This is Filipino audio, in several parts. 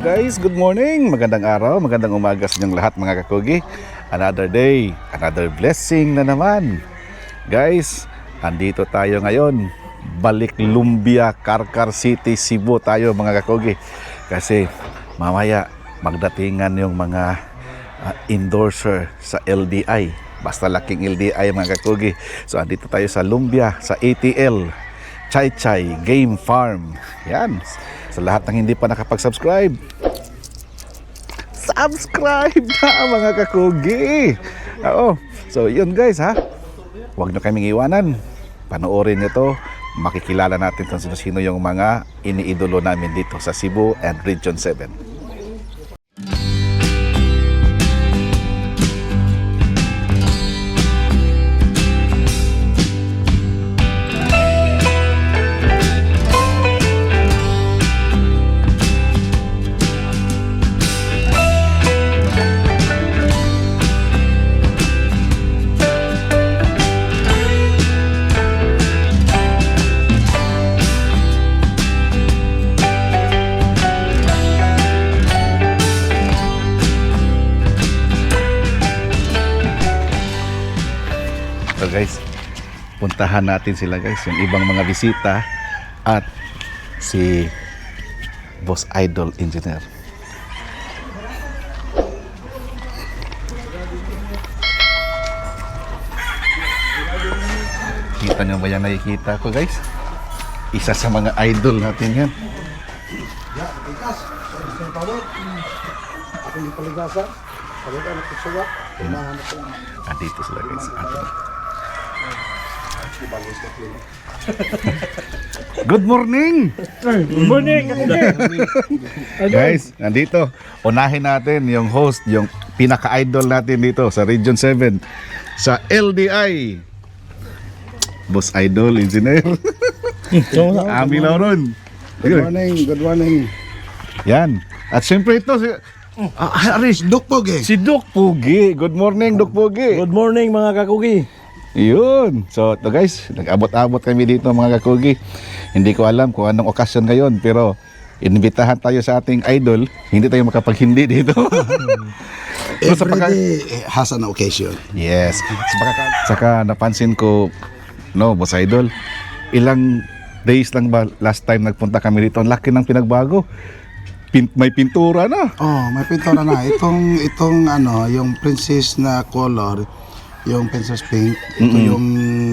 guys, good morning, magandang araw, magandang umaga sa inyong lahat mga kakugi. Another day, another blessing na naman. Guys, andito tayo ngayon, balik Lumbia, Carcar City, Cebu tayo mga kakugi. Kasi mamaya magdatingan yung mga endorser sa LDI, basta laking LDI mga kakugi. So andito tayo sa Lumbia, sa ATL Chay Chay Game Farm. Yan. Sa lahat ng hindi pa nakapag-subscribe, subscribe na mga kakugi. Oo. So yun guys ha. Huwag nyo kaming iwanan. Panoorin nyo to. Makikilala natin kung sino-sino yung mga iniidolo namin dito sa Cebu and Region 7. So guys, puntahan natin sila guys, yung ibang mga bisita at si Boss Idol Engineer. Kita nyo ba yan nakikita ko guys? Isa sa mga idol natin yan. Andito sila guys. Good morning! Good morning! Guys, nandito. Unahin natin yung host, yung pinaka-idol natin dito sa Region 7 sa LDI. Boss Idol Engineer. Ami Lauron. Good morning, good morning. Yan. At syempre ito si Aris, Duk Pogi. si Doc Pugi. Good morning, Doc Pugi. Good morning mga kakugi. Yun. So, ito guys, nag-abot-abot kami dito mga kakugi. Hindi ko alam kung anong okasyon ngayon, pero inibitahan tayo sa ating idol. Hindi tayo makapaghindi dito. Every day has an occasion. Yes. Saka napansin ko, no, Boss Idol, ilang days lang ba last time nagpunta kami dito, ang laki ng pinagbago. May pintura na. Oh, may pintura na. Itong ano, yung princess na color, yung princess pink, ito yung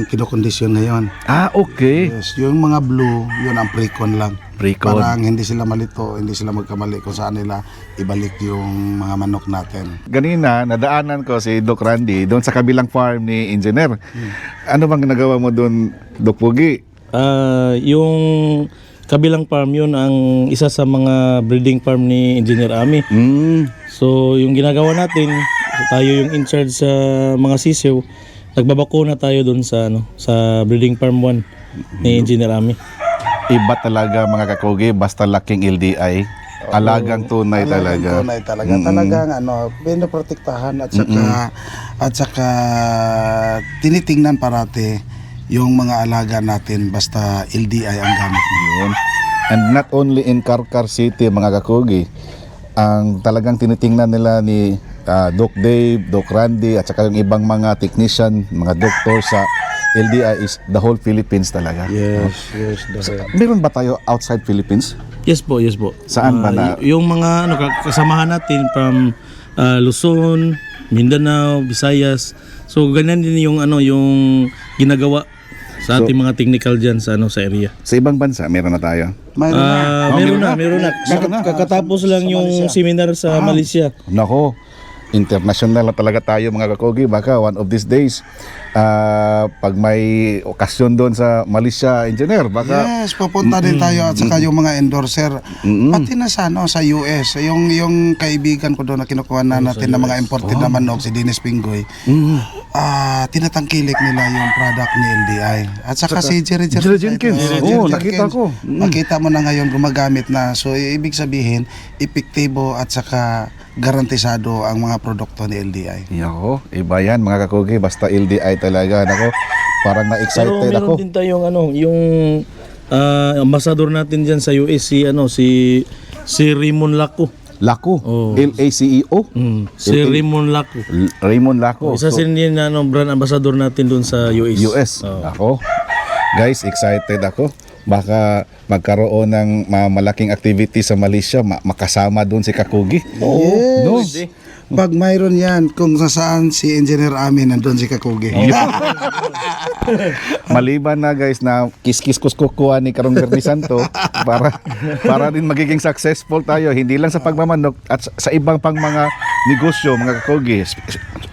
kinokondisyon ngayon. Ah, okay. Yes, yung mga blue, yun ang pre-con lang. Pre-con. Parang hindi sila malito, hindi sila magkamali kung saan nila ibalik yung mga manok natin. Ganina, nadaanan ko si Doc Randy doon sa kabilang farm ni Engineer. Ano bang nagawa mo doon, Doc Pugi? Yung kabilang farm yun ang isa sa mga breeding farm ni Engineer Ami. So yung ginagawa natin, tayo yung in charge sa mga sisiw, nagbabakuna tayo doon sa sa breeding farm 1 ni Engineer Ami. Iba talaga mga kakugi, basta laking LDI. Alagang tunay talaga. Tunay talaga. Talagang ano, pinoprotektahan at saka tinitingnan parati yung mga alaga natin basta LDI ang gamit Yun. And not only in Carcar City mga kakugi, ang talagang tinitingnan nila ni Doc Dave, Doc Randy at saka yung ibang mga technician, mga doktor sa LDI is the whole Philippines talaga. Yes. Meron ba tayo outside Philippines? Yes po, yes po. Saan ba na? Yung mga kasamahan natin from Luzon, Mindanao, Visayas. So ganyan din yung yung ginagawa sa ating mga technical diyan sa sa area. Sa ibang bansa meron na tayo. Mayroon na. Meron na. Kakatapos lang yung seminar sa Malaysia. Nako, international na talaga tayo mga kakugi. Baka one of these days, pag may okasyon doon sa Malaysia, Engineer, baka Yes, pupunta din tayo at saka yung mga endorser. Pati na sa US, yung kaibigan ko doon na kinukuha na natin ng mga imported na manok, si Dennis Pingoy. Tinatangkilik nila yung product ni LDI. At saka si Jerry Jenkins. Oo, nakita ko. Makita mo na ngayon gumagamit na. So ibig sabihin, epektibo at saka garantisado ang mga produkto ni LDI. Yako, iba yan mga kakugi, basta LDI talaga. Nako, parang na-excited Pero meron ako. din tayong yung ambassador natin diyan sa US si si Raymond Laco. Laco. Oh. L-A-C-E-O. Si Raymond Laco. Raymond Laco. Isa So, sin din na brand ambassador natin doon sa US. US. Oh. Ako. Guys, excited ako. Baka magkaroon ng malaking activity sa Malaysia, makasama doon si Kakugi. Yes. No? Pag mayroon yan, kung saan si Engineer Ami, nandun si Kakugi. Maliban na guys na kiskis kuskukuha ni Karong Bernie Santo para din magiging successful tayo hindi lang sa pagmamanok at sa ibang pang mga negosyo, mga Kakugi,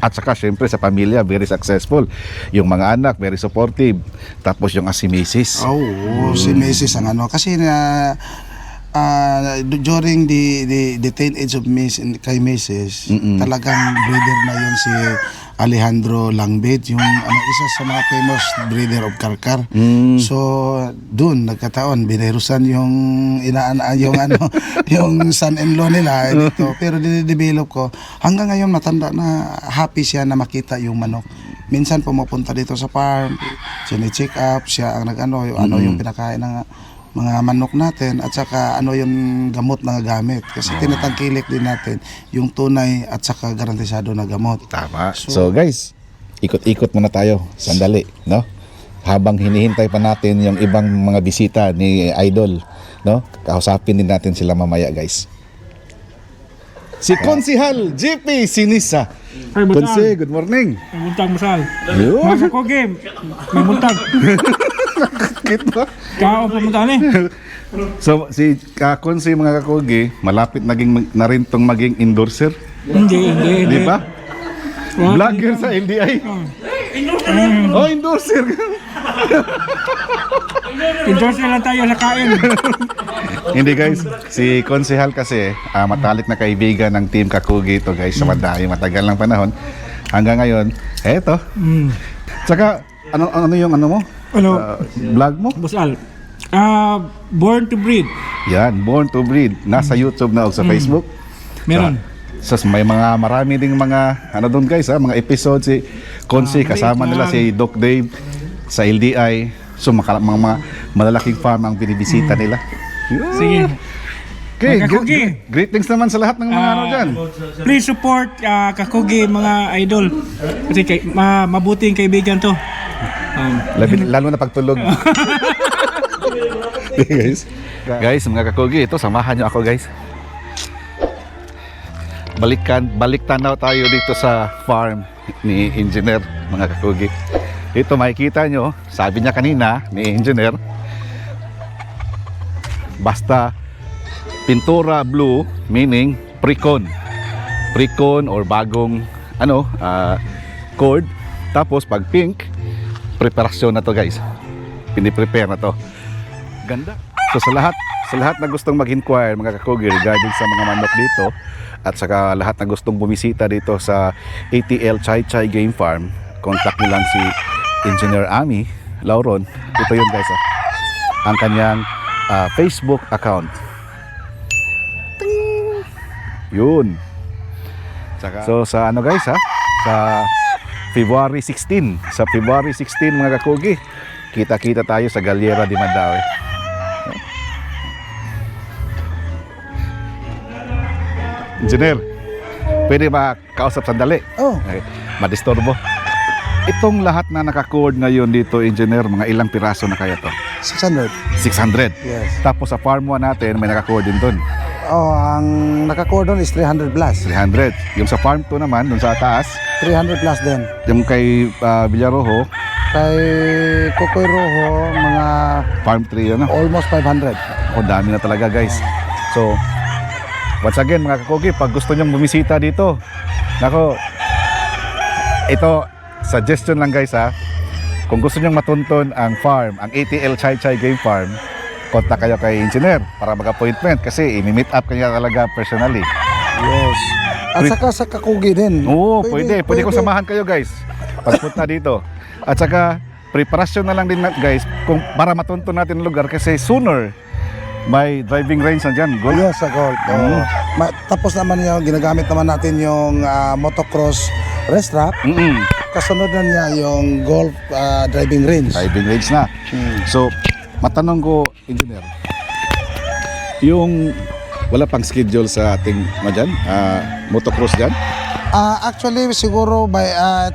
at saka syempre sa pamilya very successful. Yung mga anak very supportive. Tapos yung si Mrs. Oo, si Mrs. ang ano. Kasi na during the teenage of kay Mrs. Talagang breeder na yun si Alejandro Langbet, yung isa sa mga famous breeder of Karkar. So doon nagkataon binerusan yung yung son-in-law nila dito. Pero dinedevelop ko hanggang ngayon matanda na, happy siya na makita yung manok. Minsan pumupunta dito sa farm, chine-check up siya ang yung pinakain ng mga manok natin at saka yung gamot na gamit kasi tinatangkilik din natin yung tunay at saka garantisado na gamot. Tama. So guys, ikot-ikot muna tayo sandali, no? Habang hinihintay pa natin yung ibang mga bisita ni Idol, no? Kausapin din natin sila mamaya, guys. Si Konsihal JP Sinisa. Ay, butang. Konse, good morning. May muntag masal. Yun. Mga kakoge, may muntag. Kita. Kao pumunta ni. So si Konse mga Kakugi, malapit na rin tong maging endorser, Hindi. di ba? Vlogger sa LDI. Oh, endorser. Endorse na lang tayo sa kain. Hindi guys, si Konsehal kasi matalik na kaibigan ng Team Kakugi ito guys sa matagal ng panahon. Hanggang ngayon, eto. Tsaka, ano yung mo? Ano? Vlog mo? Busal. Born to breed. Yan, Born to Breed. Nasa YouTube na o sa Facebook. Meron. So, may marami ding mga, doon guys mga episode si Konsi, kasama nila si Doc Dave sa LDI. So, mga malalaking farm ang binibisita nila. Sige. Okay, Mga Kakugi. greetings naman sa lahat ng mga dyan. Please support kakoge mga idol. Kasi mabuting kaibigan to. Lalo na pagtulog. Guys, mga Kakugi, ito samahan nyo ako guys. Balik tanaw tayo dito sa farm ni Engineer, mga Kakugi. Ito makikita nyo, sabi niya kanina ni Engineer, basta pintura blue, meaning pre-con or bagong cord. Tapos pag pink, preparasyon na to guys, piniprepare na to. Ganda. So sa lahat na gustong mag-inquire mga Kakugi regarding sa mga manok dito, at saka lahat na gustong bumisita dito sa ATL Chai Chai Game Farm, contact nyo lang si Engineer Ami Lauron. Ito yun guys, ang kanyang Facebook account. Ting! Yun. So sa guys sa February 16 mga Kakugi, kita-kita tayo sa Galiera de Mandaue. Engineer, pwede ba kausap sandali? Oh, Okay, madisturbo. Itong lahat na naka-cord ngayon dito, Engineer, mga ilang piraso na kaya to? 600. 600. Yes. Tapos sa farm 1 natin, may naka-cord din doon. Oh, ang naka-cordon is 300 plus. 300. Yung sa farm 2 naman, doon sa taas, 300 plus din. yung kay Villarojo, Kay Kokoy Rojo, mga farm 3 almost 500. Ako, dami na talaga guys. So, once again mga Kakugi, pag gusto nyong bumisita dito, nako, ito, suggestion lang guys kung gusto nyong matunton ang farm, ang ATL Chai Chai Game Farm, kontak kayo kay Engineer para mag-appointment kasi i-meet up kanya talaga personally. Yes. At saka sa Kakugi din. Oo, pwede ko samahan kayo guys pagpunta dito. At saka preparasyon na lang din guys kung para matunton natin ang lugar kasi sooner may driving range na dyan. Gold. Yes, sa gold. Tapos naman yung ginagamit naman natin yung motocross rest track. Kasunod na niya yung golf driving range. Driving range na. So, matanong ko, Engineer, yung wala pang schedule sa ating madyan, motocross dyan? Actually, siguro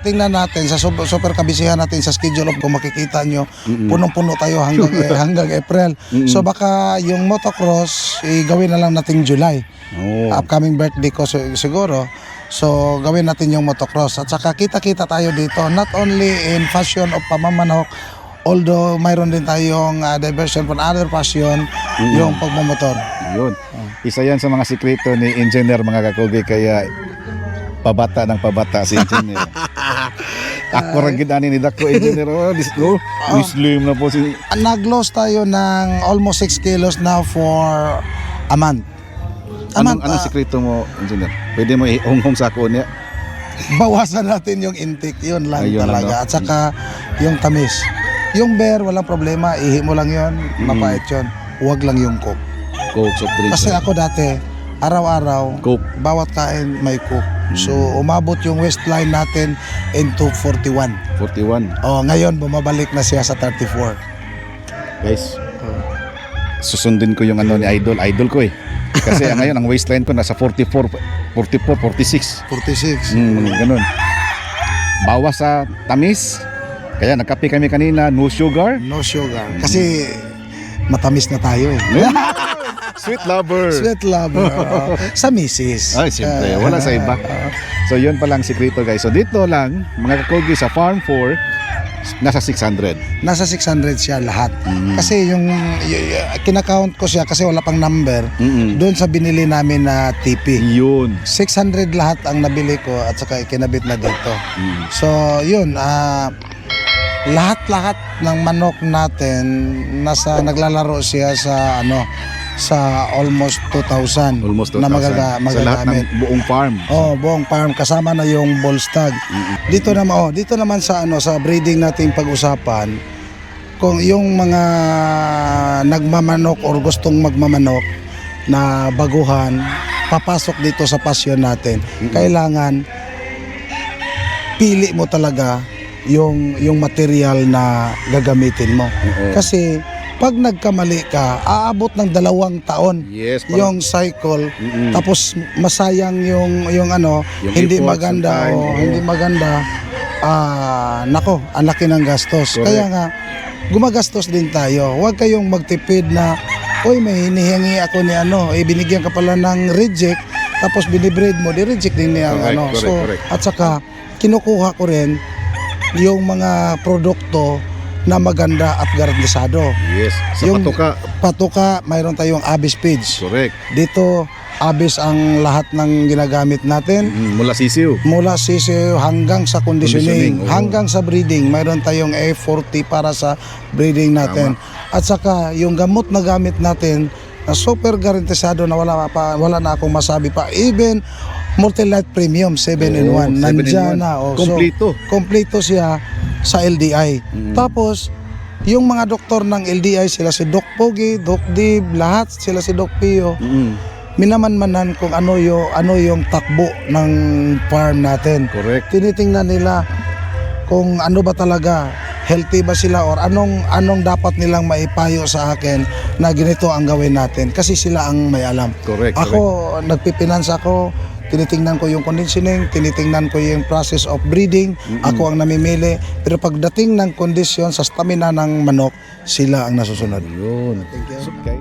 tingnan natin sa super kabisihan natin sa schedule of kung makikita nyo, punong-puno tayo hanggang April. So baka yung motocross, gawin na lang natin July. Oh. Upcoming birthday ko siguro. So gawin natin yung motocross. At saka kita-kita tayo dito, not only in fashion of pamamanok, although mayroon din tayong diversion from other passion, yung pagmamotor. Yun. Isa yan sa mga sikreto ni engineer mga kakugi, kaya pabata ng pabata si engineer. Ako rin ginani ni Dako engineer. Slim na po si... Nag-loss tayo ng almost 6 kilos now for a month. Anong sikreto mo, engineer? Pwede mo ihunghong sa ako niya? Bawasan natin yung intake, yun lang Ayun lang, talaga. no? At saka yung tamis. Yung beer, walang problema, ihi mo lang yun, mapait yun. Huwag lang yung coke. Coke, soft drinks. Kasi ako dati, araw-araw, Coke. bawat kain may coke. So umabot yung waistline natin into 41. 41. Ngayon bumabalik na siya sa 34. Guys, susundin ko yung ano ni Idol ko eh. Kasi ngayon ang waistline ko nasa 44, 46. 46. Ganun. Bawas sa tamis. Kaya nagkape kami kanina, no sugar. No sugar. Kasi matamis na tayo eh. Sweet lover. Sweet lover. Sa misis. Ay, siyempre, wala sa iba. So yun palang sikreto guys. So dito lang, mga kakugi sa Farm 4, nasa 600. Nasa 600 siya lahat. Kasi yung kinakount ko siya kasi wala pang number. Doon sa binili namin na TP. Yun. 600 lahat ang nabili ko at saka ikinabit na dito. So yun, lahat-lahat ng manok natin naglalaro siya sa sa almost 2,000 Almost 2,000. na Sa lahat magagamit. ng buong farm. Buong farm kasama na yung bull stag. Dito naman sa sa breeding nating pag-usapan, kung yung mga nagmamanok or gustong magmamanok na baguhan, papasok dito sa passion natin. Kailangan pili mo talaga yung material na gagamitin mo. Kasi pag nagkamali ka, aabot ng 2 taon Yes, yung cycle, tapos masayang yung hindi efforts, maganda yung time, o hindi maganda. Nako, ang laki ng gastos. Correct. Kaya nga gumagastos din tayo. Huwag kayong magtipid na oy, may hinihingi ako ni binigyan ka pala ng reject, tapos binibreed mo, di-reject din niya Correct, correct. At saka kinukuha ko rin yung mga produkto na maganda at garantisado. Yes. Sa Patuka, mayroon tayong Abyss Feeds. Correct. Dito, Abyss ang lahat ng ginagamit natin. Mula sisiw. Mula sisiw hanggang sa conditioning, Conditioning, oo. hanggang sa breeding. Mayroon tayong A40 para sa breeding natin. At saka, yung gamot na gamit natin, na super garantisado na wala na akong masabi pa. Even Multi-Life Premium 7-in-1 nandiyan na. Kompleto. So, kompleto siya sa LDI. Tapos yung mga doktor ng LDI, sila si Doc Pogi, Doc Dib, lahat sila si Doc Pio. Minamanmanan kung ano yung takbo ng farm natin. Correct. Tinitingnan nila kung ano ba talaga, healthy ba sila or anong dapat nilang maipayo sa akin na ganito ang gawin natin kasi sila ang may alam. Correct. Ako, nagpipinance ako, tinitingnan ko yung conditioning, tinitingnan ko yung process of breeding, ako ang namimili. Pero pagdating ng kondisyon sa stamina ng manok, sila ang nasusunod. Yun. Thank you. Okay.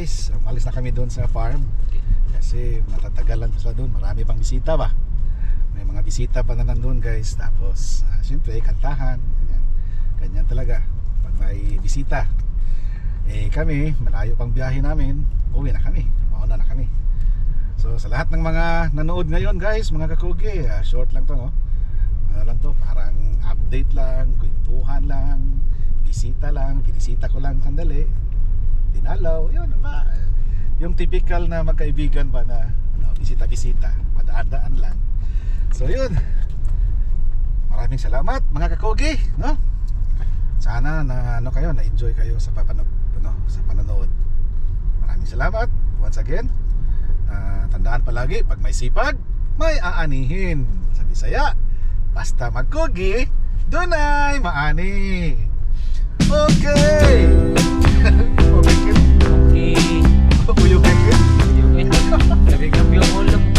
guys, umalis na kami doon sa farm. Kasi matatagalan pa sila doon. Marami pang bisita ba? May mga bisita pa na nandun guys. Tapos, syempre, kantahan. Ganyan. Ganyan talaga. Pag may bisita. Eh kami, malayo pang biyahe namin. Uwi na kami. Mauna na kami. So, sa lahat ng mga nanood ngayon guys, mga kakugi, short lang to, no? Ano lang to, parang update lang, kwentuhan lang, bisita lang, binisita ko lang sandali. Dinalaw, yun ba? Yung typical na magkaibigan ba na bisita-bisita, madaan-daan lang. So yun, maraming salamat mga kakugi, no? Sana na na-enjoy kayo sa panonood. Maraming salamat once again. Tandaan palagi, pag may sipag, may aanihin. Sa Bisaya, basta magkugi, dunay maani. Okay. Okay. Okay. Uyog-uyog. Yung ito. Sabi ka yung ulam.